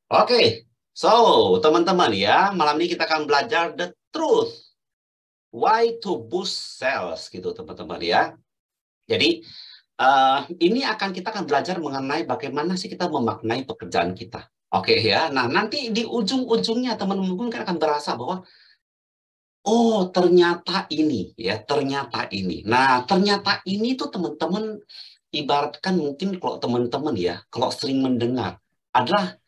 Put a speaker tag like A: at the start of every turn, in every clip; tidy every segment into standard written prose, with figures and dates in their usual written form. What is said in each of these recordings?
A: Oke, so teman-teman ya, malam ini kita akan belajar the truth, why to boost sales gitu teman-teman ya. Jadi ini kita akan belajar mengenai bagaimana sih kita memaknai pekerjaan kita. Oke ya, nah nanti di ujung-ujungnya teman-teman kan akan berasa bahwa oh ternyata ini ya, ternyata ini. Nah ternyata ini tuh teman-teman ibaratkan mungkin kalau teman-teman ya, kalau sering mendengar adalah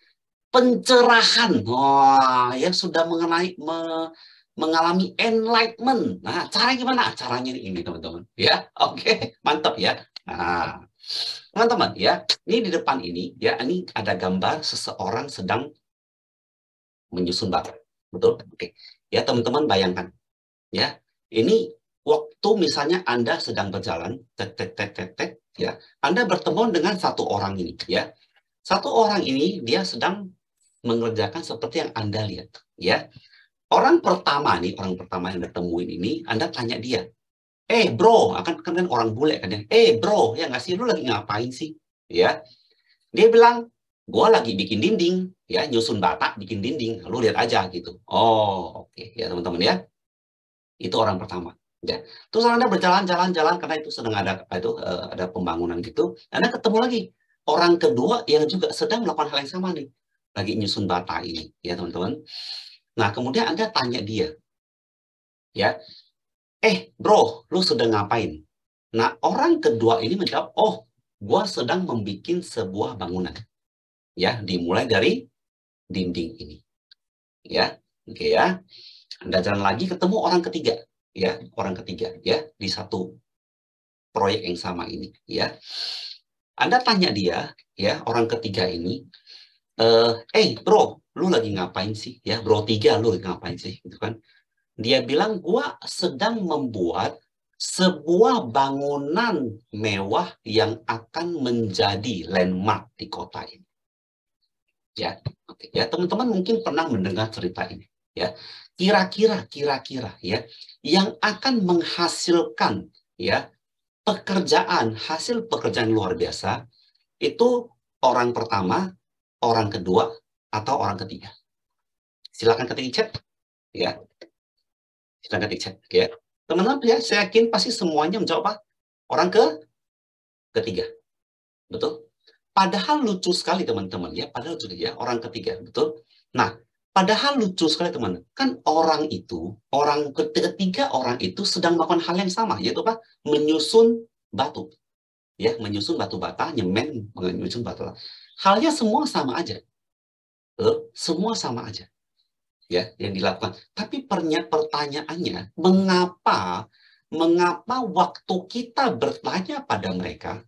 A: pencerahan. Wah, ya sudah mengalami enlightenment. Nah, cara gimana? Caranya ini, teman-teman. Ya, oke, mantap ya. Nah, teman-teman ya, ini di depan ini ya, ini ada gambar seseorang sedang menyusun batu. Betul? Oke. Ya, teman-teman bayangkan ya. Ini waktu misalnya Anda sedang berjalan, tek tek tek tek tek, ya. Anda bertemu dengan satu orang ini, ya. Satu orang ini dia sedang mengerjakan seperti yang Anda lihat, ya. Orang pertama yang ditemuin ini, Anda tanya dia, bro, kan orang bule kan ya, bro, ya nggak sih, lu lagi ngapain sih, ya? Dia bilang, gua lagi bikin dinding, ya, nyusun bata, bikin dinding, lu lihat aja gitu. Oh, oke, ya teman-teman ya, itu orang pertama. Ya. Terus Anda berjalan-jalan-jalan karena itu sedang ada pembangunan gitu, Anda ketemu lagi orang kedua yang juga sedang melakukan hal yang sama nih, lagi nyusun bata ini, ya teman-teman. Nah, kemudian Anda tanya dia, ya, bro, lu sedang ngapain? Nah, orang kedua ini menjawab, oh, gua sedang membuat sebuah bangunan. Ya, dimulai dari dinding ini. Ya, oke ya. Anda jalan lagi ketemu orang ketiga. Ya, orang ketiga. Ya, di satu proyek yang sama ini. Ya, Anda tanya dia, ya, orang ketiga ini, bro, lu lagi ngapain sih? Ya, bro tiga, lu lagi ngapain sih? Gitu kan. Dia bilang, gua sedang membuat sebuah bangunan mewah yang akan menjadi landmark di kota ini. Ya, oke. Ya, teman-teman mungkin pernah mendengar cerita ini. Ya, kira-kira, ya, yang akan menghasilkan, ya, hasil pekerjaan luar biasa itu orang pertama, orang kedua, atau orang ketiga. Silakan ketik chat, ya. Silakan ketik chat, ya. Teman-teman ya, saya yakin pasti semuanya menjawab apa? Orang ketiga, betul? Padahal lucu sekali teman-teman ya, padahal lucu ya, orang ketiga, betul? Nah, padahal lucu sekali teman, kan orang ketiga orang itu sedang melakukan hal yang sama, yaitu apa? Menyusun batu, ya, menyusun batu bata, nyemen, menyusun batu. Halnya semua sama aja, semua sama aja, ya, yang dilakukan. Tapi pertanyaannya, mengapa waktu kita bertanya pada mereka,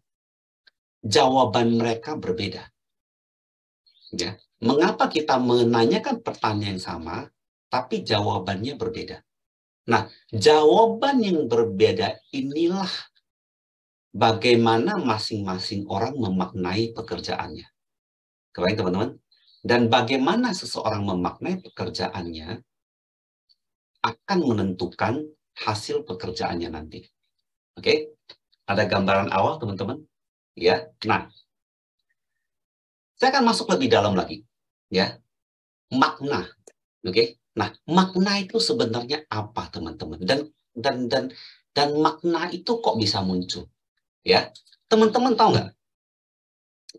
A: jawaban mereka berbeda? Ya, mengapa kita menanyakan pertanyaan yang sama, tapi jawabannya berbeda? Nah, jawaban yang berbeda inilah bagaimana masing-masing orang memaknai pekerjaannya. Kebayang teman-teman? Dan bagaimana seseorang memaknai pekerjaannya akan menentukan hasil pekerjaannya nanti. Oke? Ada gambaran awal teman-teman? Ya. Nah, saya akan masuk lebih dalam lagi. Ya. Makna. Oke? Nah, makna itu sebenarnya apa, teman-teman? Dan makna itu kok bisa muncul? Ya. Teman-teman tahu nggak?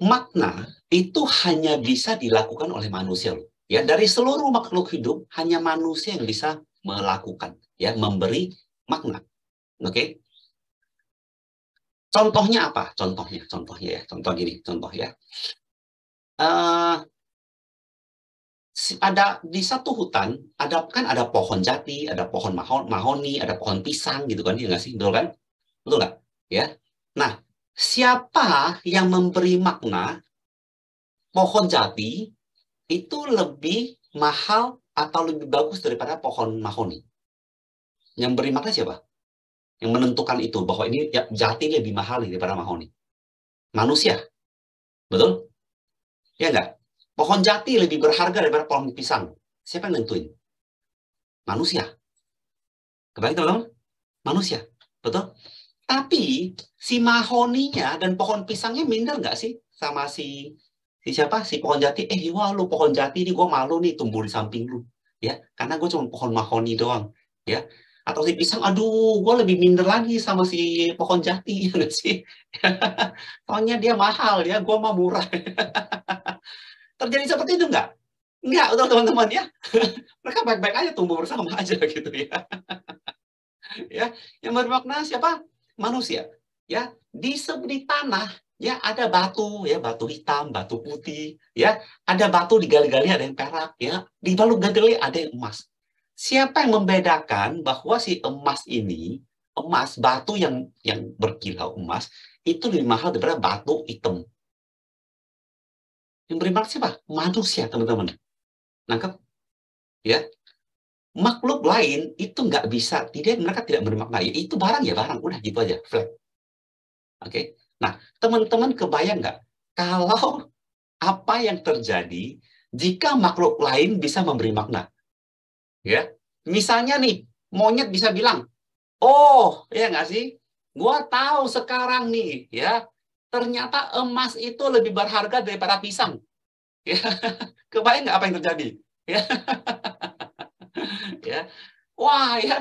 A: Makna itu hanya bisa dilakukan oleh manusia loh. Ya, dari seluruh makhluk hidup hanya manusia yang bisa melakukan, ya, memberi makna. Oke? Contohnya apa? Contohnya ya. Contoh gini, contoh ya. Uh, di satu hutan ada pohon jati, ada pohon mahoni, ada pohon pisang gitu kan, ya nggak sih, betul kan? Betul nggak? Ya. Nah, siapa yang memberi makna pohon jati itu lebih mahal atau lebih bagus daripada pohon mahoni? Yang beri makna siapa? Yang menentukan itu bahwa ini ya, jati lebih mahal daripada mahoni. Manusia, betul? Ya nggak? Pohon jati lebih berharga daripada pohon pisang. Siapa yang nentuin? Manusia. Kebayang teman-teman? Manusia. Betul? Tapi si mahoninya dan pohon pisangnya minder nggak sih sama si Si siapa? Si pohon jati. Wah lu pohon jati ini gue malu nih tumbuh di samping lu. Ya, karena gue cuma pohon mahoni doang. Ya, atau si pisang, aduh, gue lebih minder lagi sama si pohon jati, ya nggak sih? Soalnya dia mahal, ya, gue mah murah. Terjadi seperti itu nggak? Nggak, udah teman-teman ya. Mereka baik-baik aja, tumbuh bersama aja gitu ya. Ya, yang bermakna siapa? Manusia. Ya, di tanah ya ada batu ya, batu hitam, batu putih, ya. Ada batu digali-gali ada yang perak ya, di balu gali ada yang emas. Siapa yang membedakan bahwa si emas ini, emas batu yang berkilau emas itu lebih mahal daripada batu hitam? Yang beri makna siapa? Manusia, teman-teman. Nangkep? Ya. Makhluk lain itu nggak bisa, mereka tidak bermakna. Ya, itu barang ya barang, udah gitu aja, flat. Oke. Nah, teman-teman kebayang nggak kalau apa yang terjadi jika makhluk lain bisa memberi makna? Ya, misalnya nih, monyet bisa bilang, oh, ya nggak sih? Gua tahu sekarang nih, ya, ternyata emas itu lebih berharga daripada pisang. Ya, kebayang nggak apa yang terjadi? Ya, ya. Wah, ya,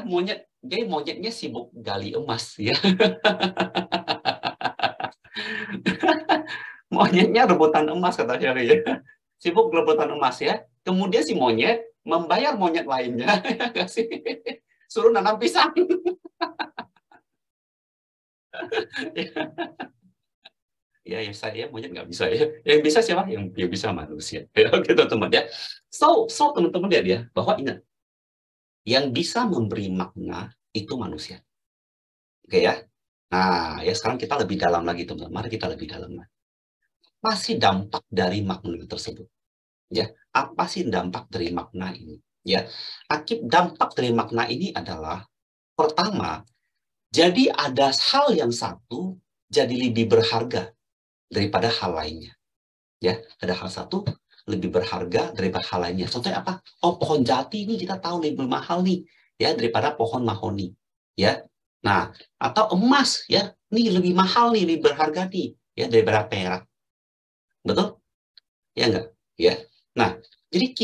A: jadi monyetnya sibuk gali emas, ya. Monyetnya rebutan emas, kata Sherry, ya. Sibuk rebutan emas, ya. Kemudian si monyet membayar monyet lainnya, ya nggak sih? Suruh nanam pisang. Ya, ya saya monyet nggak bisa ya. Yang bisa siapa? Yang bisa manusia. Ya, oke teman-teman ya. So teman-teman lihat ya, bahwa ingat, yang bisa memberi makna itu manusia. Oke ya. Nah, ya sekarang kita lebih dalam lagi teman-teman. Mari kita lebih dalam lagi. Apa sih dampak dari makna tersebut? Ya, apa sih dampak dari makna ini? Ya, dampak dari makna ini adalah pertama, jadi ada hal yang satu jadi lebih berharga daripada hal lainnya. Ya, ada hal satu lebih berharga daripada hal lainnya. Contohnya apa? Oh, pohon jati ini kita tahu lebih mahal nih, ya, daripada pohon mahoni. Ya. Nah, atau emas ya, nih lebih mahal nih, lebih berharga nih, ya, daripada perak. Betul? Ya enggak? Ya. Nah, jadi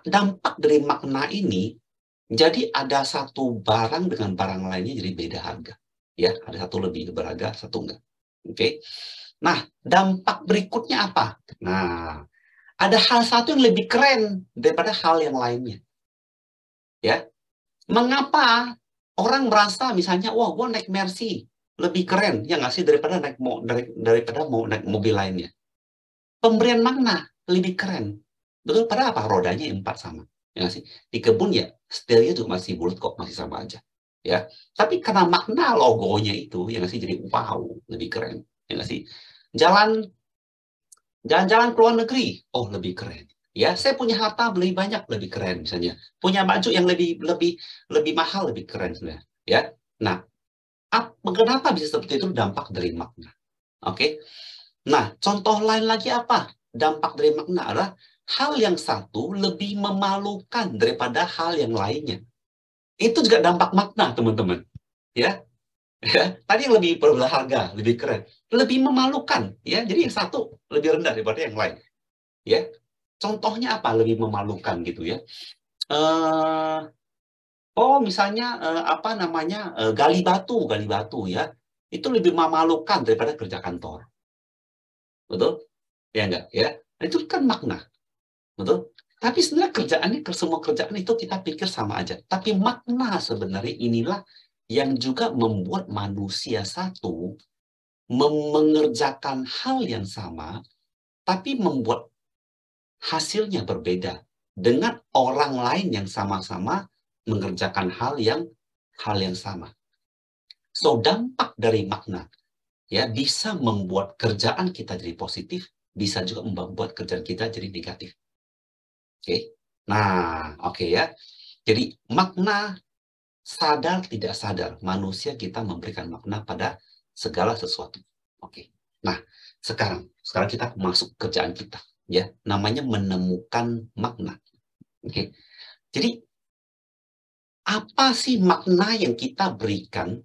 A: dampak dari makna ini, jadi ada satu barang dengan barang lainnya jadi beda harga. Ya, ada satu lebih berharga, satu enggak. Oke. Nah, dampak berikutnya apa? Nah, ada hal satu yang lebih keren daripada hal yang lainnya. Ya, mengapa orang merasa misalnya, wah, gue naik Mercy lebih keren, ya nggak sih, daripada mau naik mobil lainnya. Pemberian makna lebih keren. Betul, pada apa? Rodanya 4 sama. Ya nggak sih? Di kebun ya, setelnya juga masih bulat kok, masih sama aja. Ya, tapi karena makna logonya itu, ya nggak sih, jadi wow, lebih keren. Ya nggak sih? Jalan-jalan ke luar negeri, oh lebih keren. Ya, saya punya harta lebih banyak, lebih keren misalnya. Punya baju yang lebih lebih lebih mahal, lebih keren sebenarnya. Ya, nah, kenapa bisa seperti itu? Dampak dari makna. Oke. Nah, contoh lain lagi apa? Dampak dari makna adalah hal yang satu lebih memalukan daripada hal yang lainnya. Itu juga dampak makna, teman-teman. Ya, ya. Tadi yang lebih berharga, lebih keren, lebih memalukan. Ya, jadi yang satu lebih rendah daripada yang lain. Ya, contohnya apa? Lebih memalukan gitu ya. Eh, misalnya apa namanya, gali batu ya. Itu lebih memalukan daripada kerja kantor. Betul? Ya enggak? Ya. Nah, itu kan makna. Betul? Tapi sebenarnya semua kerjaan itu kita pikir sama aja. Tapi makna sebenarnya inilah yang juga membuat manusia satu mengerjakan hal yang sama, tapi membuat hasilnya berbeda dengan orang lain yang sama-sama mengerjakan hal yang sama. So, dampak dari makna ya bisa membuat kerjaan kita jadi positif, bisa juga membuat kerjaan kita jadi negatif. Oke. Nah, oke ya. Jadi makna sadar tidak sadar manusia kita memberikan makna pada segala sesuatu. Oke. Nah, sekarang kita masuk kerjaan kita ya, namanya menemukan makna. Oke. Jadi apa sih makna yang kita berikan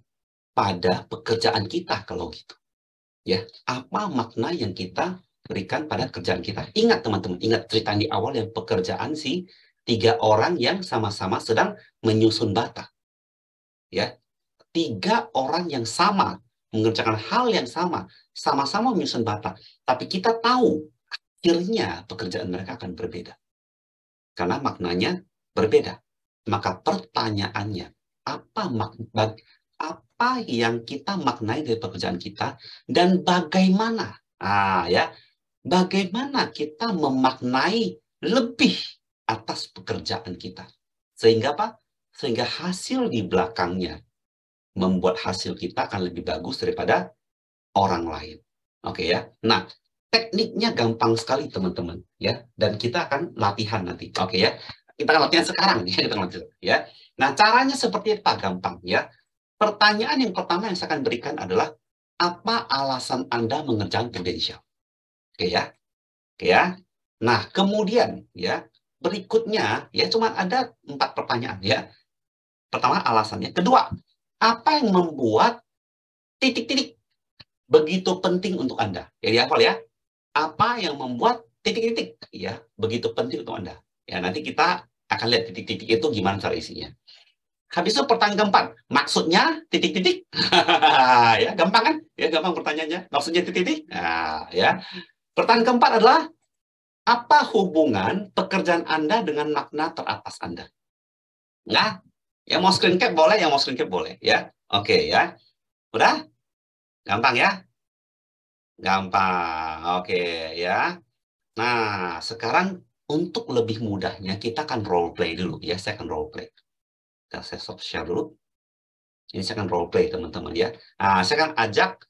A: pada pekerjaan kita kalau gitu? Ya, apa makna yang kita berikan pada kerjaan kita. Ingat teman-teman, ingat cerita di awal yang pekerjaan si 3 orang yang sama-sama sedang menyusun bata. Ya, 3 orang yang sama mengerjakan hal yang sama, sama-sama menyusun bata. Tapi kita tahu akhirnya pekerjaan mereka akan berbeda. Karena maknanya berbeda. Maka pertanyaannya, apa yang kita maknai dari pekerjaan kita dan bagaimana? Ya, bagaimana kita memaknai lebih atas pekerjaan kita. Sehingga apa? Sehingga hasil di belakangnya membuat hasil kita akan lebih bagus daripada orang lain. Oke ya. Nah, tekniknya gampang sekali teman-teman ya, dan kita akan latihan nanti. Oke ya. Kita akan latihan sekarang ya, ya. Nah, caranya seperti apa? Gampang ya. Pertanyaan yang pertama yang saya akan berikan adalah apa alasan Anda mengerjakan prudensial? Oke ya. Oke ya. Nah, kemudian ya, berikutnya ya cuma ada 4 pertanyaan ya. Pertama alasannya, kedua, apa yang membuat titik-titik begitu penting untuk Anda? Ya dihafal ya. Apa yang membuat titik-titik ya begitu penting untuk Anda? Ya, nanti kita akan lihat titik-titik itu gimana cara isinya. Habis itu pertanyaan keempat, maksudnya titik-titik. Ya, gampang kan? Ya, gampang pertanyaannya. Maksudnya titik-titik. Nah, ya. Pertanyaan keempat adalah apa hubungan pekerjaan Anda dengan makna teratas Anda? Nah, yang mau screen cap boleh, yang mau screen cap boleh ya. Oke ya. Udah? Gampang ya? Gampang. Oke ya. Nah, sekarang untuk lebih mudahnya kita akan role play dulu ya. Saya akan role play. Saya stop share dulu. Ini saya akan role play teman-teman ya. Nah, saya akan ajak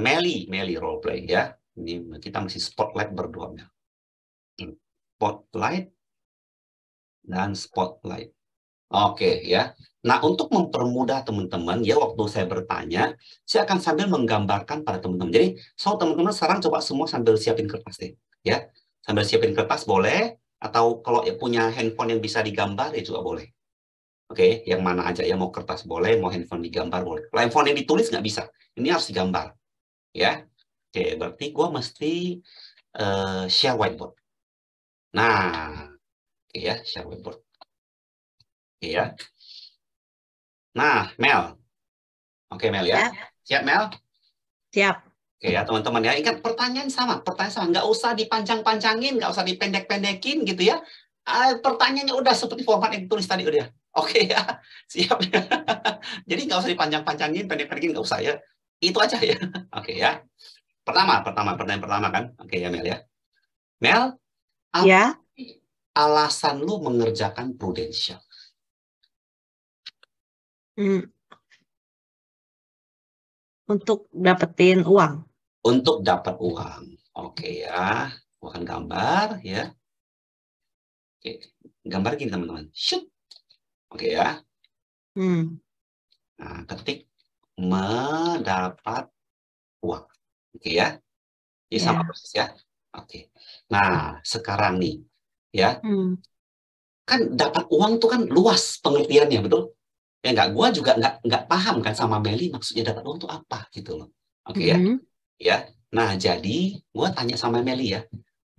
A: Meli role play ya. Ini kita masih spotlight berdua. Spotlight dan spotlight. Oke ya. Nah, untuk mempermudah teman-teman ya, waktu saya bertanya, saya akan sambil menggambarkan pada teman-teman. Jadi, teman-teman sekarang coba semua sambil siapin kertas deh, ya. Sambil siapin kertas boleh, atau kalau punya handphone yang bisa digambar ya juga boleh. Oke, yang mana aja ya, mau kertas boleh, mau handphone digambar boleh. Kalau handphone yang ditulis nggak bisa, ini harus digambar, ya. Oke, berarti gue mesti share whiteboard. Nah, oke ya, share whiteboard. Oke ya. Nah, Mel. Oke, Mel ya. Siap, Mel?
B: Siap.
A: Oke ya, teman-teman ya. Ingat, pertanyaan sama. Pertanyaan sama. Nggak usah dipanjang-panjangin, nggak usah dipendek-pendekin gitu ya. Pertanyaannya udah seperti format yang ditulis tadi udah. Oke ya, siap ya. Jadi nggak usah dipanjang-panjangin, pendek-pendekin, nggak usah ya. Itu aja ya. Oke ya. Pertanyaan pertama kan. Oke ya, Mel ya. Mel, apa
B: Ya.
A: alasan lu mengerjakan prudensial?
B: Untuk dapetin uang.
A: Untuk dapat uang. Oke ya. Gua akan gambar ya. Oke. Gambar gini teman-teman. Shoot. Oke ya. Nah, ketik mendapat uang. Oke ya. Ini sama persis ya. Oke. Nah, sekarang nih ya. Kan dapat uang tuh kan luas pengertiannya, betul? Ya enggak, gua juga enggak paham kan sama Meli maksudnya dapat uang tuh apa gitu loh. Oke ya. Ya. Nah, jadi gua tanya sama Meli ya.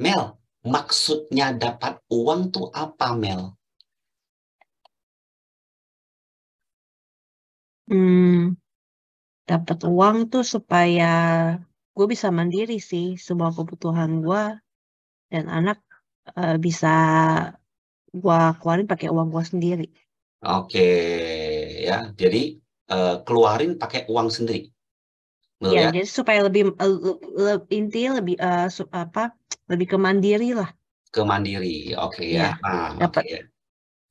A: Mel, maksudnya dapat uang tuh apa, Mel?
B: Dapat uang tuh supaya gue bisa mandiri sih, semua kebutuhan gue dan anak bisa gue keluarin pakai uang gue sendiri.
A: Oke ya. Jadi keluarin pakai uang sendiri. Betul ya?
B: Jadi supaya lebih intinya lebih ke mandiri lah.
A: Ke mandiri. Oke ya.
B: Ya,
A: Nah,
B: dapat.
A: oke ya.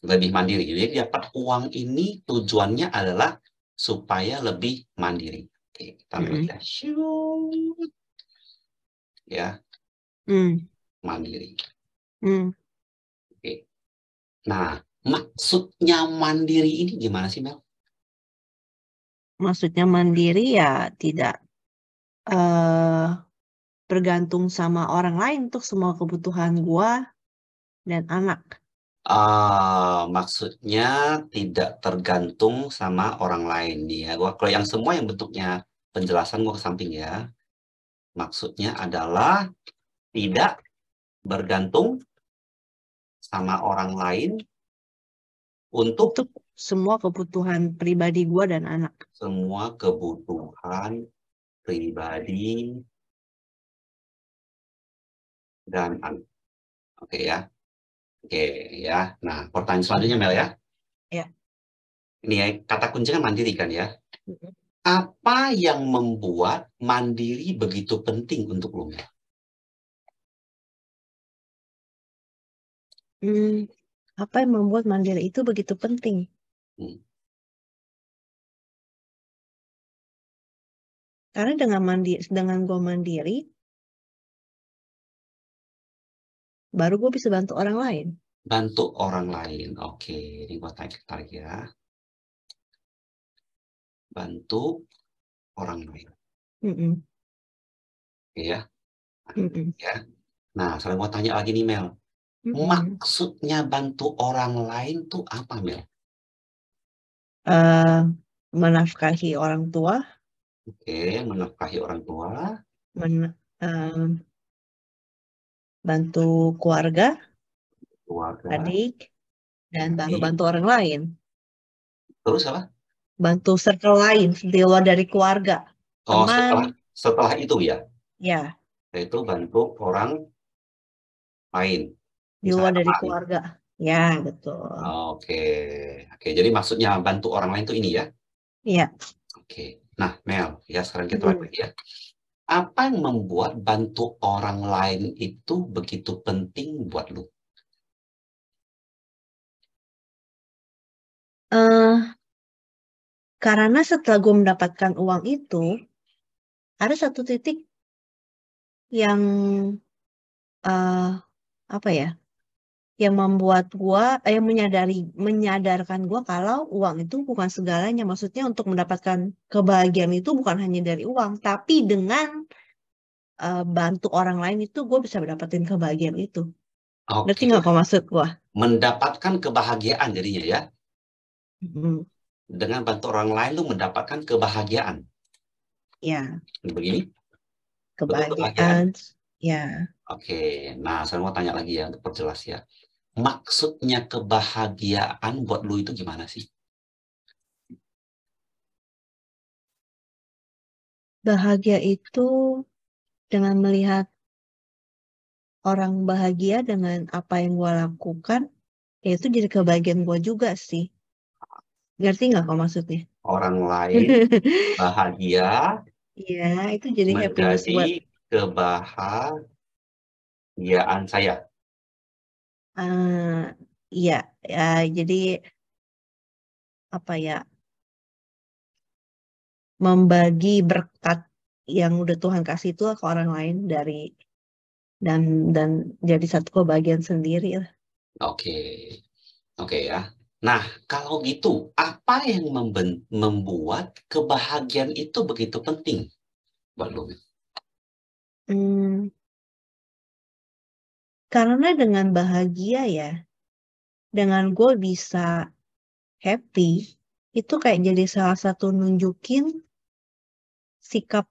A: Lebih mandiri. Jadi dapat uang ini tujuannya adalah supaya lebih mandiri. Oke, kita lihat ya. Ya, mandiri. Oke. Nah, maksudnya mandiri ini gimana sih, Mel?
B: Maksudnya mandiri ya tidak bergantung sama orang lain untuk semua kebutuhan gue dan anak.
A: Maksudnya tidak tergantung sama orang lain nih ya. Kalau yang semua yang bentuknya penjelasan gua ke samping ya. Maksudnya adalah tidak bergantung sama orang lain untuk
B: Untuk semua kebutuhan pribadi gue dan anak.
A: semua kebutuhan pribadi dan anak. Oke ya. Oke ya. Nah, pertanyaan selanjutnya Mel ya.
B: Ya.
A: Ini ya, kata kunci kan mandiri kan ya. Apa yang membuat mandiri begitu penting untuk lo, Mel?
B: Apa yang membuat mandiri itu begitu penting? Karena dengan gue mandiri, baru gue bisa bantu orang lain.
A: Bantu orang lain. Oke, ini gue tarik ya. Bantu orang lain. Oke ya. Ya. Nah, sekarang gue tanya lagi nih, Mel. Maksudnya bantu orang lain tuh apa, Mel?
B: Menafkahi orang tua.
A: Oke, menafkahi orang tua.
B: Bantu keluarga,
A: adik,
B: dan baru bantu orang lain.
A: Terus apa?
B: Bantu circle lain di luar dari keluarga.
A: Oh,
B: Teman.
A: setelah itu ya?
B: Ya.
A: Yaitu bantu orang lain.
B: Di luar dari keluarga. Ya, betul.
A: Oke. Jadi maksudnya bantu orang lain tuh ini ya?
B: Iya.
A: Oke. Nah, Mel, ya sekarang kita lagi ya. Apa yang membuat bantu orang lain itu begitu penting buat lu?
B: Karena setelah gue mendapatkan uang itu, ada satu titik yang yang membuat gue, yang menyadarkan gue kalau uang itu bukan segalanya. Maksudnya untuk mendapatkan kebahagiaan itu bukan hanya dari uang, tapi dengan bantu orang lain itu gue bisa mendapatkan kebahagiaan itu. Ngerti nggak kok maksud gue?
A: Mendapatkan kebahagiaan jadinya ya? Dengan bantu orang lain lu mendapatkan kebahagiaan.
B: Ya.
A: Begini?
B: Kebahagiaan. Ya.
A: Oke. Nah, saya mau tanya lagi ya untuk perjelas ya. Maksudnya kebahagiaan buat lu itu gimana sih?
B: Bahagia itu dengan melihat orang bahagia dengan apa yang gue lakukan, ya itu jadi kebahagiaan gue juga sih. Ngerti nggak kok maksudnya?
A: Orang lain bahagia,
B: Iya, itu jadi happiness buat.
A: menjadi kebahagiaan saya.
B: Iya, jadi apa ya? Membagi berkat yang udah Tuhan kasih itu ke orang lain dan jadi satu kebahagiaan sendiri lah.
A: Oke ya. Nah, kalau gitu, apa yang membuat kebahagiaan itu begitu penting buat lu?
B: Karena dengan bahagia ya, dengan gue bisa happy, itu kayak jadi salah satu nunjukin sikap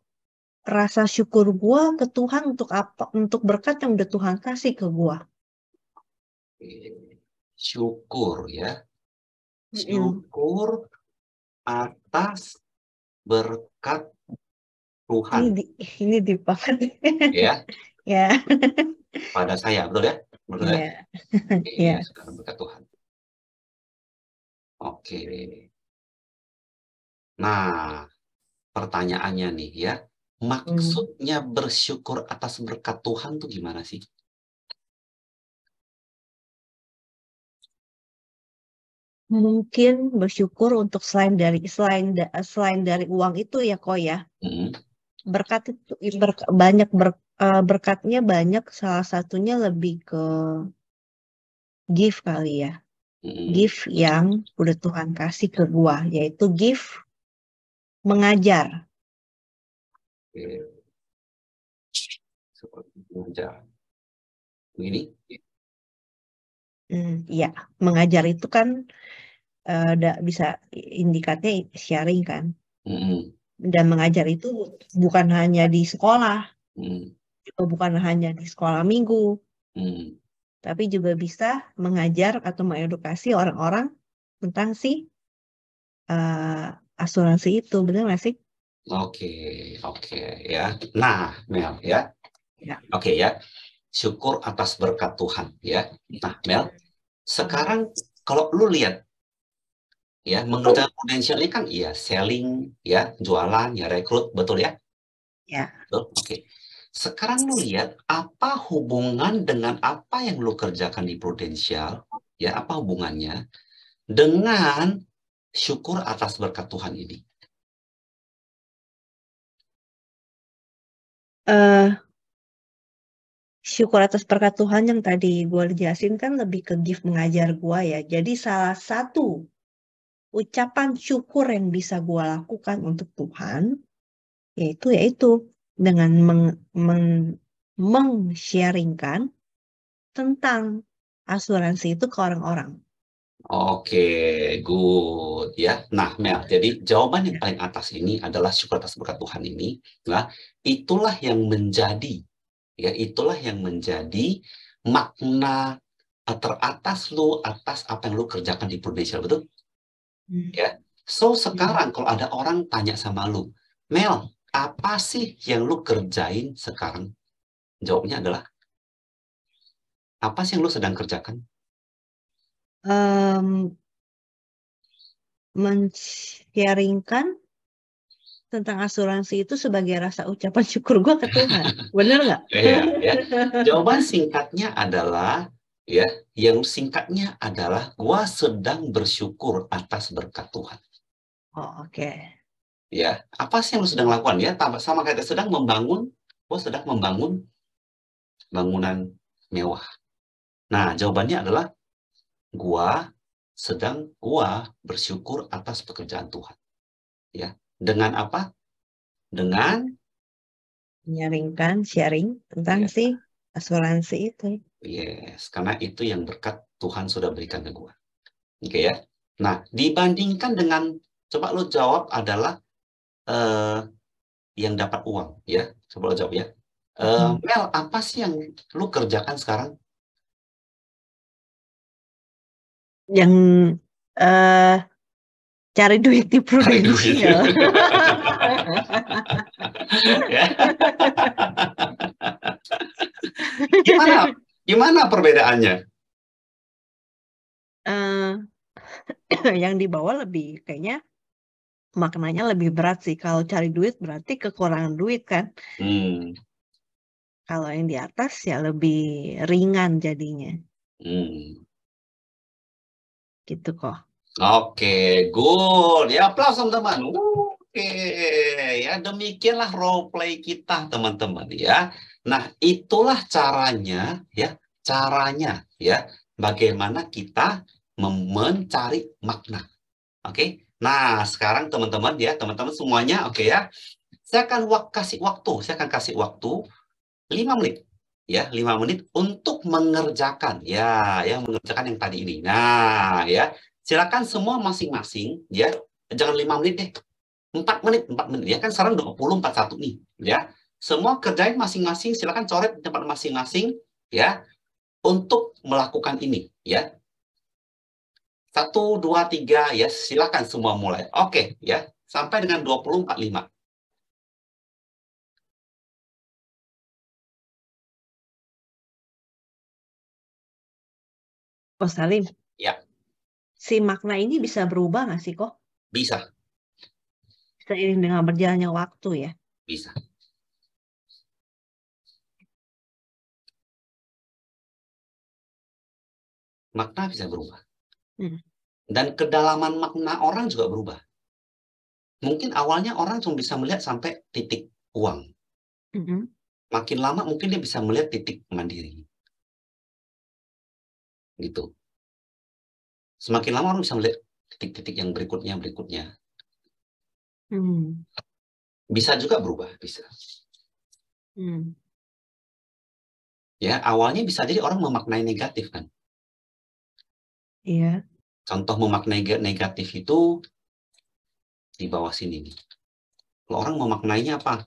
B: rasa syukur gue ke Tuhan untuk berkat yang udah Tuhan kasih ke gue.
A: Syukur ya. Syukur atas berkat Tuhan.
B: Ini deep banget.
A: Ya.
B: Ya.
A: Pada saya, betul ya? Betul ya? Iya, sekarang berkat Tuhan. Oke. Nah, pertanyaannya nih ya. Maksudnya bersyukur atas berkat Tuhan tuh gimana sih?
B: Mungkin bersyukur untuk selain dari uang itu ya kok ya. Berkat itu berkatnya banyak, salah satunya lebih ke gift kali ya. Gift yang udah Tuhan kasih ke gua, yaitu gift mengajar.
A: Seperti mengajar. Begini?
B: Ya, mengajar itu kan bisa indikatnya sharing kan. Dan mengajar itu bukan hanya di sekolah. juga bukan hanya di sekolah minggu,
A: Hmm.
B: tapi juga bisa mengajar atau mengedukasi orang-orang tentang si asuransi itu, benar nggak sih?
A: Oke, oke ya. Nah, Mel ya.
B: Ya.
A: Oke ya. Syukur atas berkat Tuhan ya. Nah, Mel, sekarang kalau lu lihat ya, mengerjakan prudensial ini kan iya selling ya, jualan ya, rekrut, betul ya?
B: Ya.
A: Betul? Oke. Sekarang lu lihat apa hubungan dengan apa yang lu kerjakan di prudensial ya, apa hubungannya dengan syukur atas berkat Tuhan ini?
B: eh Syukur atas berkat Tuhan yang tadi gue jelasin kan lebih ke gift mengajar gue ya. Jadi salah satu ucapan syukur yang bisa gue lakukan untuk Tuhan, yaitu dengan meng-sharingkan tentang asuransi itu ke orang-orang.
A: Oke, good ya. Nah, Mel, jadi jawaban yang
B: Ya.
A: paling atas ini adalah syukur atas berkat Tuhan ini. Nah, itulah yang menjadi ya, itulah yang menjadi makna teratas lu atas apa yang lu kerjakan di Prudential, betul?
B: Hmm.
A: Ya. So, sekarang kalau ada orang tanya sama lu, Mel, apa sih yang lu kerjain sekarang? Jawabnya adalah, apa sih yang lu sedang kerjakan?
B: Em, Men-sharingkan tentang asuransi itu sebagai rasa ucapan syukur gue ke Tuhan. Bener nggak?
A: Iya, ya. Jawaban singkatnya adalah, ya, yang singkatnya adalah, gua sedang bersyukur atas berkat Tuhan.
B: Oh, oke.
A: Ya, apa sih yang lu sedang lakukan? Ya, sama kayak sedang membangun, gua sedang membangun bangunan mewah. Nah, jawabannya adalah, gua bersyukur atas pekerjaan Tuhan. Ya, dengan apa? Dengan,
B: Sharing tentang
A: ya,
B: si asuransi itu.
A: yes, karena itu yang berkat Tuhan sudah berikan ke gua. Oke ya. Nah, dibandingkan dengan, coba lo jawab adalah eh, yang dapat uang, ya. Coba lo jawab ya.
B: Hmm.
A: Mel, apa sih yang lo kerjakan sekarang?
B: Yang eh cari duit di
A: Cari duit.
B: Prudential.
A: Ya. Gimana? Gimana perbedaannya?
B: Eh, yang dibawa lebih kayaknya maknanya lebih berat sih. Kalau cari duit berarti kekurangan duit kan.
A: Hmm,
B: Kalau yang di atas ya lebih ringan jadinya.
A: hmm.
B: Gitu kok.
A: Oke, good. Ya, aplaus teman-teman. Oke, ya demikianlah role play kita teman-teman ya. Nah, itulah caranya ya, caranya ya, bagaimana kita mencari makna. Oke. Nah, sekarang teman-teman ya, teman-teman semuanya oke ya. Saya akan saya akan kasih waktu 5 menit ya, 5 menit untuk mengerjakan ya, yang mengerjakan yang tadi ini. Nah, ya. Silakan semua masing-masing ya. Jangan 5 menit deh. 4 menit ya kan sekarang 20:41 nih ya. Semua kerjain masing-masing, silakan coret di tempat masing-masing ya untuk melakukan ini ya. 1, 2, 3 ya, silakan semua mulai. Oke ya, sampai dengan 20:45.
B: Oh, Salim,
A: Ya,
B: si makna ini bisa berubah nggak sih kok?
A: bisa,
B: Seiring dengan berjalannya waktu ya.
A: bisa. Makna bisa berubah.
B: Hmm.
A: Dan kedalaman makna orang juga berubah. Mungkin awalnya orang cuma bisa melihat sampai titik uang.
B: Mm-mm.
A: Makin lama mungkin dia bisa melihat titik mandiri. Gitu. Semakin lama orang bisa melihat titik-titik yang berikutnya.
B: Hmm.
A: Bisa juga berubah, bisa.
B: Hmm.
A: Ya, awalnya bisa jadi orang memaknai negatif kan.
B: Iya.
A: Contoh memaknai negatif itu di bawah sini nih. Kalau orang memaknainya apa?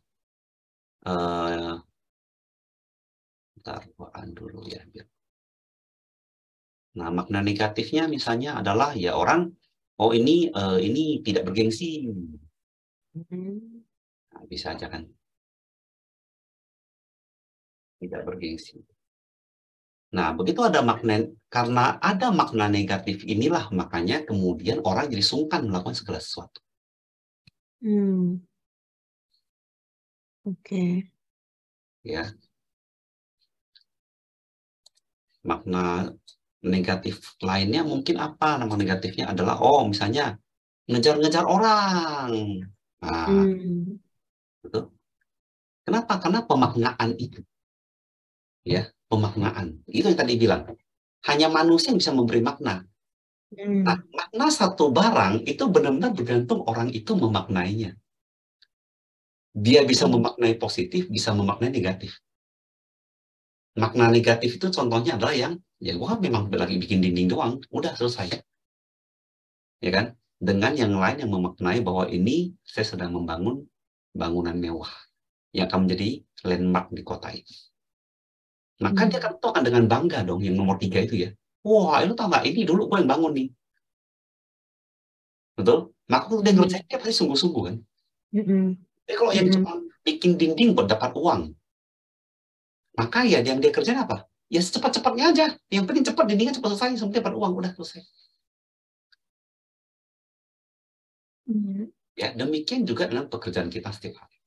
A: Bentar, bukaan dulu ya. Nah, makna negatifnya misalnya adalah ya orang, oh ini tidak bergengsi. Nah, bisa aja kan, tidak bergengsi. Nah, begitu ada makna, karena ada makna negatif inilah makanya kemudian orang jadi sungkan melakukan segala sesuatu.
B: Oke.
A: Ya, makna negatif lainnya mungkin apa? Nama negatifnya adalah, oh misalnya ngejar-ngejar orang. Nah, betul. Kenapa? Karena pemaknaan itu, ya, pemaknaan. Itu yang tadi bilang. Hanya manusia yang bisa memberi makna. Nah, makna satu barang itu benar-benar bergantung orang itu memaknainya. Dia bisa memaknai positif, bisa memaknai negatif. Makna negatif itu contohnya adalah yang, ya gua memang lagi bikin dinding doang, udah selesai. Ya kan? Dengan yang lain yang memaknai bahwa ini saya sedang membangun bangunan mewah yang akan menjadi landmark di kota ini. Maka dia akan dengan bangga dong yang nomor 3 itu ya. Wah, itu tau nggak? Ini dulu gue yang bangun nih. Betul? Maka kalau dia ngerjain, dia pasti sungguh-sungguh kan. Tapi kalau yang cuma bikin dinding buat dapat uang, maka ya yang dia kerjain apa? Ya secepat-cepatnya aja. Yang penting cepat, dindingnya cepat selesai, sampai dapat uang, udah selesai. Ya, demikian juga dengan pekerjaan kita setiap hari.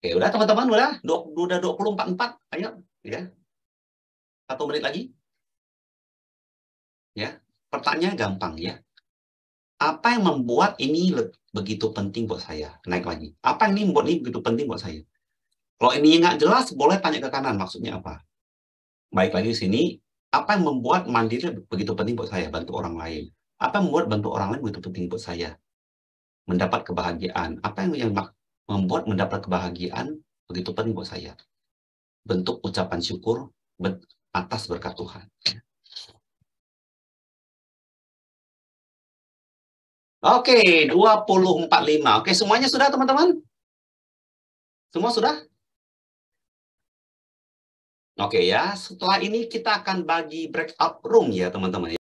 A: Oke, udah teman-teman, udah 24:04, ayo, ya. 1 menit lagi. Ya, pertanyaan gampang ya. Apa yang membuat ini begitu penting buat saya? Naik lagi. Apa yang ini membuat ini begitu penting buat saya? Kalau ini nggak jelas, boleh tanya ke kanan, maksudnya apa? Baik lagi di sini, apa yang membuat mandiri begitu penting buat saya? Bantu orang lain. Apa yang membuat bantu orang lain begitu penting buat saya? Mendapat kebahagiaan. Apa yang membuat mendapat kebahagiaan begitu penting buat saya? Bentuk ucapan syukur atas berkat Tuhan. Oke, 20:45. Oke, semuanya sudah teman-teman? Semua sudah? Oke ya, setelah ini kita akan bagi breakout room ya teman-teman.